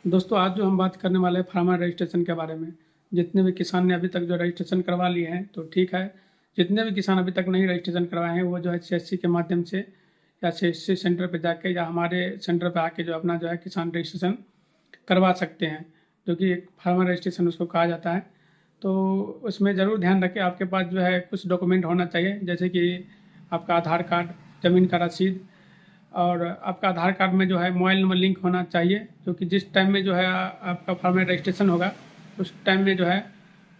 दोस्तों आज जो हम बात करने वाले हैं फार्मर रजिस्ट्रेशन के बारे में। जितने भी किसान ने अभी तक जो रजिस्ट्रेशन करवा लिए हैं तो ठीक है। जितने भी किसान अभी तक नहीं रजिस्ट्रेशन करवाए हैं वो जो है सीएससी के माध्यम से या सीएससी सेंटर पे जाके या हमारे सेंटर पे आके जो अपना जो है किसान रजिस्ट्रेशन करवा सकते हैं, जो कि एक फार्मर रजिस्ट्रेशन उसको कहा जाता है। तो उसमें ज़रूर ध्यान रखें, आपके पास जो है कुछ डॉक्यूमेंट होना चाहिए, जैसे कि आपका आधार कार्ड, ज़मीन का रसीद, और आपका आधार कार्ड में जो है मोबाइल नंबर लिंक होना चाहिए, क्योंकि जिस टाइम में जो है आपका फार्मर रजिस्ट्रेशन होगा उस टाइम में जो है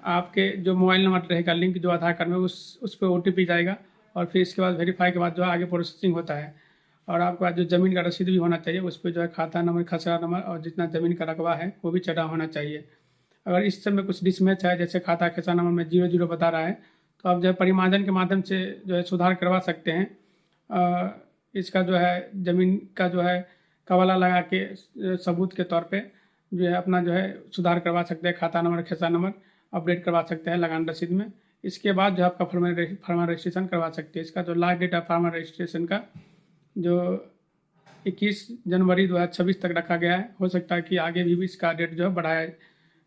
आपके जो मोबाइल नंबर रहेगा लिंक जो आधार कार्ड में उस पर OTP जाएगा, और फिर इसके बाद वेरीफाई के बाद जो है आगे प्रोसेसिंग होता है। और आपके पास जो ज़मीन का रसीद भी होना चाहिए, उस पर जो है खाता नंबर, खसरा नंबर और जितना ज़मीन का रकबा है वो भी चढ़ा होना चाहिए। अगर इस समय कुछ डिसमैच है, जैसे खाता खसरा नंबर में 00 बता रहा है, तो आप जो है परिमार्जन के माध्यम से जो है सुधार करवा सकते हैं। इसका जो है ज़मीन का जो है कवाला लगा के सबूत के तौर पे जो है अपना जो है सुधार करवा सकते हैं, खाता नंबर, खसरा नंबर अपडेट करवा सकते हैं लगान रसीद में। इसके बाद जो है आपका फार्मर रजिस्ट्रेशन करवा सकते हैं। इसका जो लास्ट डेट है फार्मर रजिस्ट्रेशन का, जो 21 जनवरी 2026 तक रखा गया है। हो सकता है कि आगे भी इसका डेट जो है बढ़ाया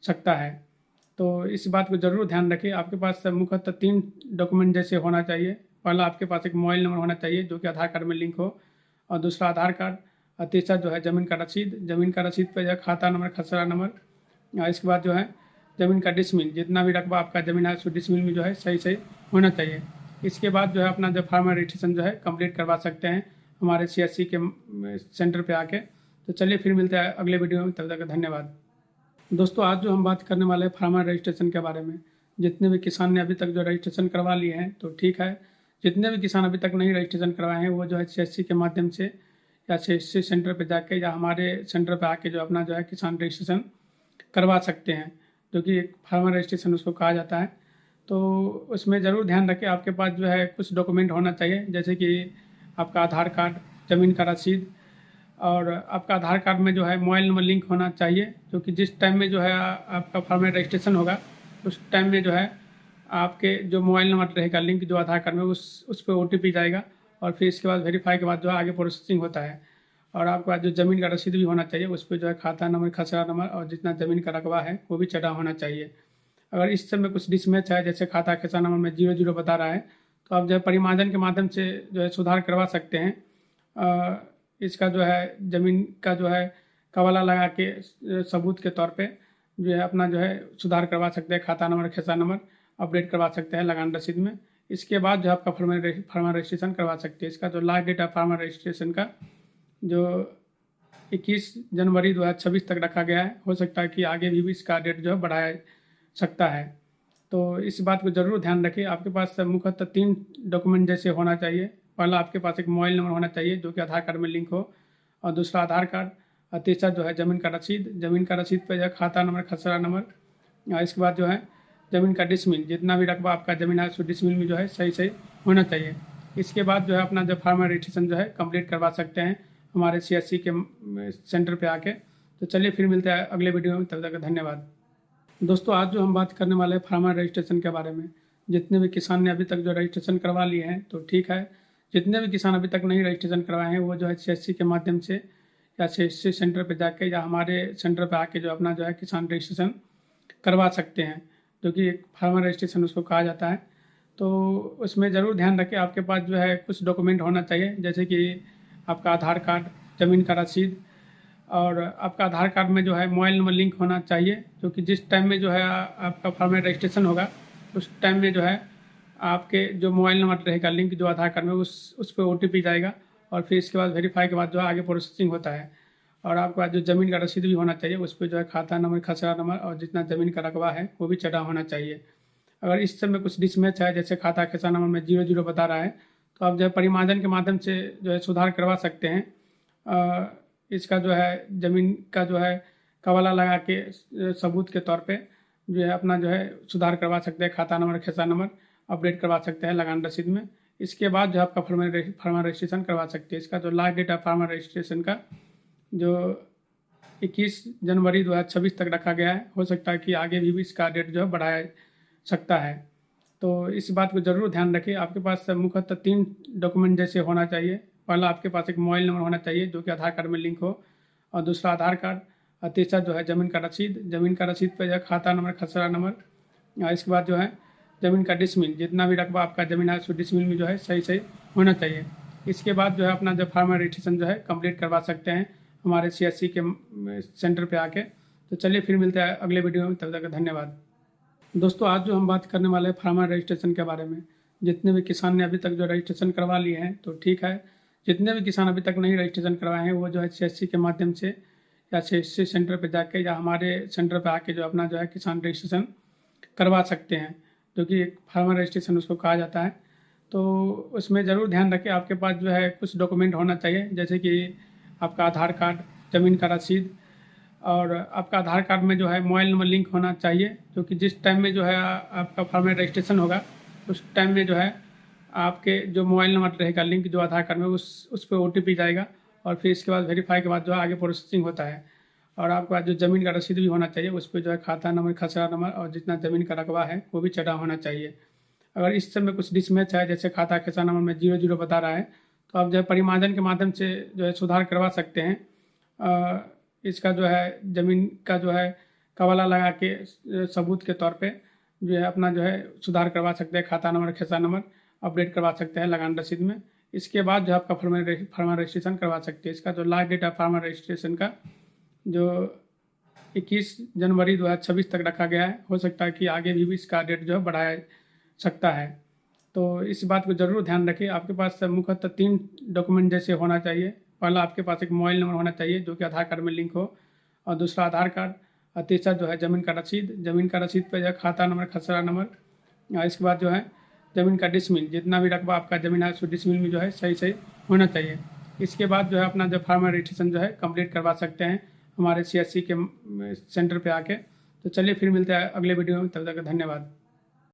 सकता है। तो इस बात को ज़रूर ध्यान रखें। आपके पास मुख्यतः 3 डॉक्यूमेंट जैसे होना चाहिए। पहला आपके पास एक मोबाइल नंबर होना चाहिए जो कि आधार कार्ड में लिंक हो, और दूसरा आधार कार्ड, और तीसरा जो है ज़मीन का रसीद। ज़मीन का रसीद पर जो है खाता नंबर, खसरा नंबर, और इसके बाद जो है ज़मीन का डिसमिल, जितना भी रकबा आपका ज़मीन है उस डिसमिल में जो है सही सही होना चाहिए। इसके बाद जो है अपना जो फार्मर रजिस्ट्रेशन जो है कंप्लीट करवा सकते हैं हमारे CSC के सेंटर पे आके। तो चलिए फिर मिलते हैं अगले वीडियो में, तब तक धन्यवाद। दोस्तों आज जो हम बात करने वाले हैं फार्मर रजिस्ट्रेशन के बारे में। जितने भी किसान ने अभी तक जो रजिस्ट्रेशन करवा लिए हैं तो ठीक है। जितने भी किसान अभी तक नहीं रजिस्ट्रेशन करवाए हैं वो जो है CSC के माध्यम से या CSC सेंटर पे जाके या हमारे सेंटर पे आके जो अपना जो है किसान रजिस्ट्रेशन करवा सकते हैं, जो कि एक फार्मर रजिस्ट्रेशन उसको कहा जाता है। तो उसमें ज़रूर ध्यान रखें, आपके पास जो है कुछ डॉक्यूमेंट होना चाहिए, जैसे कि आपका आधार कार्ड, ज़मीन का रसीद, और आपका आधार कार्ड में जो है मोबाइल नंबर लिंक होना चाहिए, क्योंकि जिस टाइम में जो है आपका फार्मर रजिस्ट्रेशन होगा उस टाइम में जो है आपके जो मोबाइल नंबर रहेगा लिंक जो आधार कार्ड में उस पर OTP जाएगा, और फिर इसके बाद वेरीफाई के बाद जो है आगे प्रोसेसिंग होता है। और आपके पास जो ज़मीन का रसीद भी होना चाहिए, उस पर जो है खाता नंबर, खसरा नंबर और जितना ज़मीन का रकबा है वो भी चढ़ा होना चाहिए। अगर इस समय कुछ डिसमैच है, जैसे खाता खसरा नंबर में 00 बता रहा है, तो आप जो है परिमार्जन के माध्यम से जो है सुधार करवा सकते हैं। इसका जो है ज़मीन का जो है कवाला लगा के सबूत के तौर पे जो है अपना जो है सुधार करवा सकते हैं, खाता नंबर, खसरा नंबर अपडेट करवा सकते हैं लगान रसीद में। इसके बाद जो है आपका फार्मर रजिस्ट्रेशन करवा सकते हैं। इसका जो लास्ट डेट है फार्मर रजिस्ट्रेशन का, जो 21 जनवरी 2026 तक रखा गया है। हो सकता है कि आगे भी इसका डेट जो है बढ़ाया सकता है। तो इस बात को ज़रूर ध्यान रखें, आपके पास मुख्यतः 3 डॉक्यूमेंट जैसे होना चाहिए। पहला आपके पास एक मोबाइल नंबर होना चाहिए जो कि आधार कार्ड में लिंक हो, और दूसरा आधार कार्ड, और तीसरा जो है ज़मीन का रसीद। ज़मीन का रसीद पर जो है खाता नंबर, खसरा नंबर, और इसके बाद जो है ज़मीन का डिसमिल, जितना भी रकबा आपका ज़मीन है उस डिसमिल में जो है सही सही होना चाहिए। इसके बाद जो है अपना जो फार्मर रजिस्ट्रेशन जो है कंप्लीट करवा सकते हैं हमारे CSC के सेंटर पे आके। तो चलिए फिर मिलते हैं अगले वीडियो में, तब तक धन्यवाद। दोस्तों आज जो हम बात करने वाले हैं फार्मर रजिस्ट्रेशन के बारे में। जितने भी किसान ने अभी तक जो रजिस्ट्रेशन करवा लिए हैं तो ठीक है। जितने भी किसान अभी तक नहीं रजिस्ट्रेशन करवाए हैं वो जो है CSC के माध्यम से या CSC सेंटर पे जाके या हमारे सेंटर पे आके जो अपना जो है किसान रजिस्ट्रेशन करवा सकते हैं, जो कि एक फार्मर रजिस्ट्रेशन उसको कहा जाता है। तो उसमें ज़रूर ध्यान रखें, आपके पास जो है कुछ डॉक्यूमेंट होना चाहिए, जैसे कि आपका आधार कार्ड, ज़मीन का रसीद, और आपका आधार कार्ड में जो है मोबाइल नंबर लिंक होना चाहिए, क्योंकि जिस टाइम में जो है आपका फार्मर रजिस्ट्रेशन होगा उस टाइम में जो है आपके जो मोबाइल नंबर रहेगा लिंक जो आधार कार्ड में उस पर OTP जाएगा, और फिर इसके बाद वेरीफाई के बाद जो है आगे प्रोसेसिंग होता है। और आपके पास जो ज़मीन का रसीद भी होना चाहिए, उस पर जो है खाता नंबर, खसरा नंबर और जितना ज़मीन का रकबा है वो भी चढ़ा होना चाहिए। अगर इस समय कुछ डिसमैच है, जैसे खाता खसरा नंबर में 00 बता रहा है, तो आप जो है परिमार्जन के माध्यम से जो है सुधार करवा सकते हैं। इसका जो है ज़मीन का जो है कवाला लगा के सबूत के तौर पे जो है अपना जो है सुधार करवा सकते हैं, खाता नंबर, खसरा नंबर अपडेट करवा सकते हैं लगान रसीद में। इसके बाद जो है आपका फार्मर रजिस्ट्रेशन करवा सकते हैं। इसका जो लास्ट डेट है फार्मर रजिस्ट्रेशन का, जो 21 जनवरी 2026 तक रखा गया है। हो सकता है कि आगे भी इसका डेट जो है बढ़ाया सकता है। तो इस बात को ज़रूर ध्यान रखें, आपके पास मुख्यतः 3 डॉक्यूमेंट जैसे होना चाहिए। पहला आपके पास एक मोबाइल नंबर होना चाहिए जो कि आधार कार्ड में लिंक हो, और दूसरा आधार कार्ड, और तीसरा जो है ज़मीन का रसीद पे जो है खाता नंबर, खसरा नंबर, और इसके बाद जो है ज़मीन का डिसमिल, जितना भी रकबा आपका ज़मीन है उस डिसमिल में जो है सही होना चाहिए। इसके बाद जो है अपना जो फार्मर रजिस्ट्रेशन जो है कंप्लीट करवा सकते हैं हमारे CSC के सेंटर पे आके। तो चलिए फिर मिलते हैं अगले वीडियो में, तब तक धन्यवाद। दोस्तों आज जो हम बात करने वाले हैं फार्मर रजिस्ट्रेशन के बारे में। जितने भी किसान ने अभी तक जो रजिस्ट्रेशन करवा लिए हैं तो ठीक है, जितने भी किसान अभी तक नहीं रजिस्ट्रेशन करवाए हैं वो जो है CSC के माध्यम से या CSC सेंटर पे जाके या हमारे सेंटर पे आके जो अपना जो है किसान रजिस्ट्रेशन करवा सकते हैं, जो कि एक फार्मर रजिस्ट्रेशन उसको कहा जाता है। तो उसमें ज़रूर ध्यान रखें आपके पास जो है कुछ डॉक्यूमेंट होना चाहिए, जैसे कि आपका आधार कार्ड, ज़मीन का रसीद, और आपका आधार कार्ड में जो है मोबाइल नंबर लिंक होना चाहिए, जो कि जिस टाइम में जो है आपका फार्मर रजिस्ट्रेशन होगा उस टाइम में जो है आपके जो मोबाइल नंबर रहेगा लिंक जो आधार कार्ड में उस पर OTP जाएगा, और फिर इसके बाद वेरीफाई के बाद जो है आगे प्रोसेसिंग होता है। और आपका जो ज़मीन का रसीद भी होना चाहिए, उस पर जो है खाता नंबर, खसरा नंबर और जितना ज़मीन का रकबा है वो भी चढ़ा होना चाहिए। अगर इस समय कुछ डिसमैच है, जैसे खाता खसरा नंबर में 00 बता रहा है, तो आप जो है परिमार्जन के माध्यम से जो है सुधार करवा सकते हैं। इसका जो है ज़मीन का जो है कवाला लगा के सबूत के तौर पे जो है अपना जो है सुधार करवा सकते हैं, खाता नंबर, खसरा नंबर अपडेट करवा सकते हैं लगान रसीद में। इसके बाद जो आपका फार्मर रजिस्ट्रेशन करवा सकते हैं। इसका जो लास्ट डेट है फार्मर रजिस्ट्रेशन का जो 21 जनवरी 2026 तक रखा गया है, हो सकता है कि आगे भी इसका डेट जो है बढ़ाया सकता है। तो इस बात को ज़रूर ध्यान रखें। आपके पास मुख्यतः 3 डॉक्यूमेंट जैसे होना चाहिए। पहला आपके पास एक मोबाइल नंबर होना चाहिए जो कि आधार कार्ड में लिंक हो, और दूसरा आधार कार्ड, और तीसरा जो है ज़मीन का रसीद पे जो है खाता नंबर, खसरा नंबर, और इसके बाद जो है ज़मीन का डिसमिल, जितना भी रकबा आपका ज़मीन है उस डिसमिल में जो है सही होना चाहिए। इसके बाद जो है अपना जो फार्मर रजिस्ट्रेशन जो है कंप्लीट करवा सकते हैं हमारे CSC के सेंटर पे आके। तो चलिए फिर मिलते हैं अगले वीडियो में, तब तक धन्यवाद।